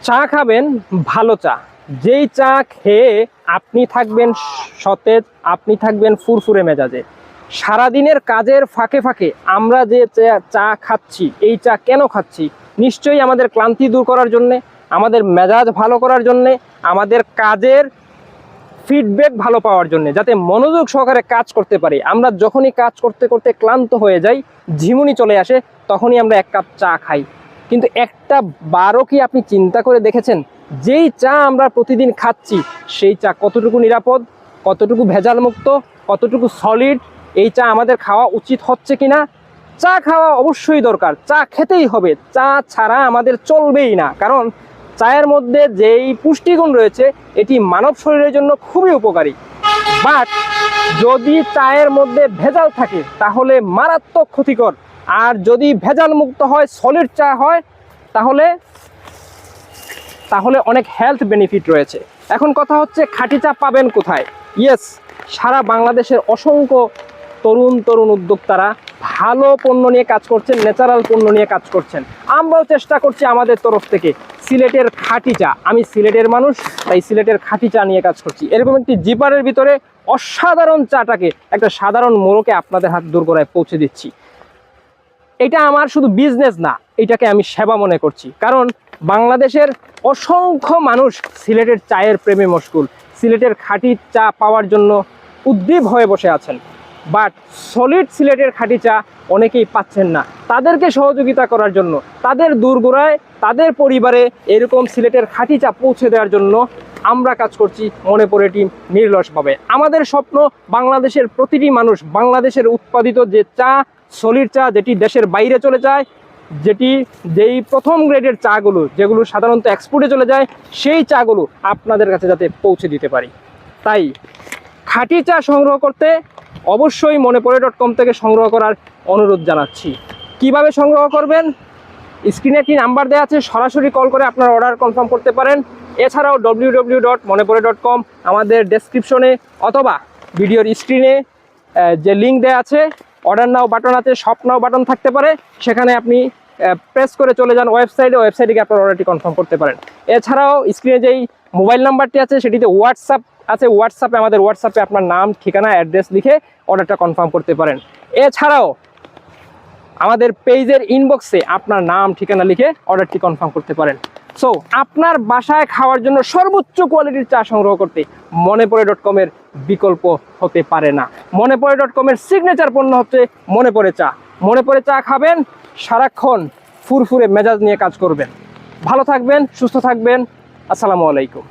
চা খাবেন ভালো চা, যেই চা খেয়ে আপনি থাকবেন সতেজ, আপনি থাকবেন ফুরফুরে মেজাজে। সারাদিনের কাজের ফাঁকে ফাঁকে আমরা যে চা খাচ্ছি, এই চা কেন খাচ্ছি? নিশ্চয়ই আমাদের ক্লান্তি দূর করার জন্যে, আমাদের মেজাজ ভালো করার জন্যে, আমাদের কাজের ফিডব্যাক ভালো পাওয়ার জন্য, যাতে মনোযোগ সহকারে কাজ করতে পারি। আমরা যখনই কাজ করতে করতে ক্লান্ত হয়ে যাই, ঝিমুনি চলে আসে, তখনই আমরা এক কাপ চা খাই। কিন্তু একটা বারও কি আপনি চিন্তা করে দেখেছেন, যেই চা আমরা প্রতিদিন খাচ্ছি সেই চা কতটুকু নিরাপদ, কতটুকু ভেজাল মুক্ত, কতটুকু সলিড? এই চা আমাদের খাওয়া উচিত হচ্ছে কিনা? চা খাওয়া অবশ্যই দরকার, চা খেতেই হবে, চা ছাড়া আমাদের চলবেই না। কারণ চায়ের মধ্যে যেই পুষ্টিগুণ রয়েছে এটি মানব শরীরের জন্য খুবই উপকারী। বাট যদি চায়ের মধ্যে ভেজাল থাকে তাহলে মারাত্মক ক্ষতিকর। আর যদি ভেজাল মুক্ত হয়, সলিড চা হয়, তাহলে অনেক হেলথ বেনিফিট রয়েছে। এখন কথা হচ্ছে, খাঁটি চা পাবেন কোথায়? ইয়েস, সারা বাংলাদেশের অসংখ্য তরুণ উদ্যোক্তারা ভালো পণ্য নিয়ে কাজ করছেন, ন্যাচারাল পণ্য নিয়ে কাজ করছেন। আমরাও চেষ্টা করছি আমাদের তরফ থেকে সিলেটের খাঁটি চা, আমি সিলেটের মানুষ তাই সিলেটের খাঁটি চা নিয়ে কাজ করছি। এরকম একটি জিপারের ভিতরে অসাধারণ চাটাকে একটা সাধারণ মোড়কে আপনাদের হাত দোরগোড়ায় পৌঁছে দিচ্ছি। এটা আমার শুধু বিজনেস না, এটাকে আমি সেবা মনে করছি। কারণ বাংলাদেশের অসংখ্য মানুষ সিলেটের চায়ের প্রেমে মশগুল, সিলেটের খাঁটি চা পাওয়ার জন্য উদ্দীপ হয়ে বসে আছেন। বাট সলিড সিলেটের খাঁটি চা অনেকেই পাচ্ছেন না। তাদেরকে সহযোগিতা করার জন্য, তাদের দোরগোড়ায়, তাদের পরিবারে এরকম সিলেটের খাঁটি চা পৌঁছে দেওয়ার জন্য আমরা কাজ করছি মনে পড়ে টিম নির্লসভাবে। আমাদের স্বপ্ন বাংলাদেশের প্রতিটি মানুষ বাংলাদেশের উৎপাদিত যে চা, সলিড চা, যেটি দেশের বাইরে চলে যায়, যেই প্রথম গ্রেডের চাগুলো যেগুলো সাধারণত এক্সপোর্টে চলে যায়, সেই চাগুলো আপনাদের কাছে যাতে পৌঁছে দিতে পারি। তাই খাঁটি চা সংগ্রহ করতে অবশ্যই মনেপড়ে.com থেকে সংগ্রহ করার অনুরোধ জানাচ্ছি। কিভাবে সংগ্রহ করবেন? স্ক্রিনে একটি নাম্বার দেওয়া আছে, সরাসরি কল করে আপনার অর্ডার কনফার্ম করতে পারেন। এছাড়াও www.monepore.com আমাদের ডেসক্রিপশনে অথবা ভিডিওর স্ক্রিনে যে লিঙ্ক দেওয়া আছে, অর্ডার নাও বাটন আছে, শপ নাও বাটন থাকতে পারে, সেখানে আপনি প্রেস করে চলে যান ওয়েবসাইটে গিয়ে আপনার অর্ডারটি কনফার্ম করতে পারেন। এছাড়াও স্ক্রিনে যেই মোবাইল নাম্বারটি আছে সেটিতে হোয়াটসঅ্যাপ আছে, আমাদের হোয়াটসঅ্যাপে আপনার নাম, ঠিকানা, অ্যাড্রেস লিখে অর্ডারটা কনফার্ম করতে পারেন। এছাড়াও আমাদের পেজের ইনবক্সে আপনার নাম, ঠিকানা লিখে অর্ডারটি কনফার্ম করতে পারেন। সো আপনার বাসায় খাওয়ার জন্য সর্বোচ্চ কোয়ালিটির চা সংগ্রহ করতে মনেপড়ে.com এর বিকল্প হতে পারে না। মনেপড়ে.com এর সিগনেচার পণ্য হচ্ছে মনেপড়ে চা। মনেপড়ে চা খাবেন, সারাক্ষণ ফুরফুরে মেজাজ নিয়ে কাজ করবেন। ভালো থাকবেন, সুস্থ থাকবেন। আসসালামু আলাইকুম।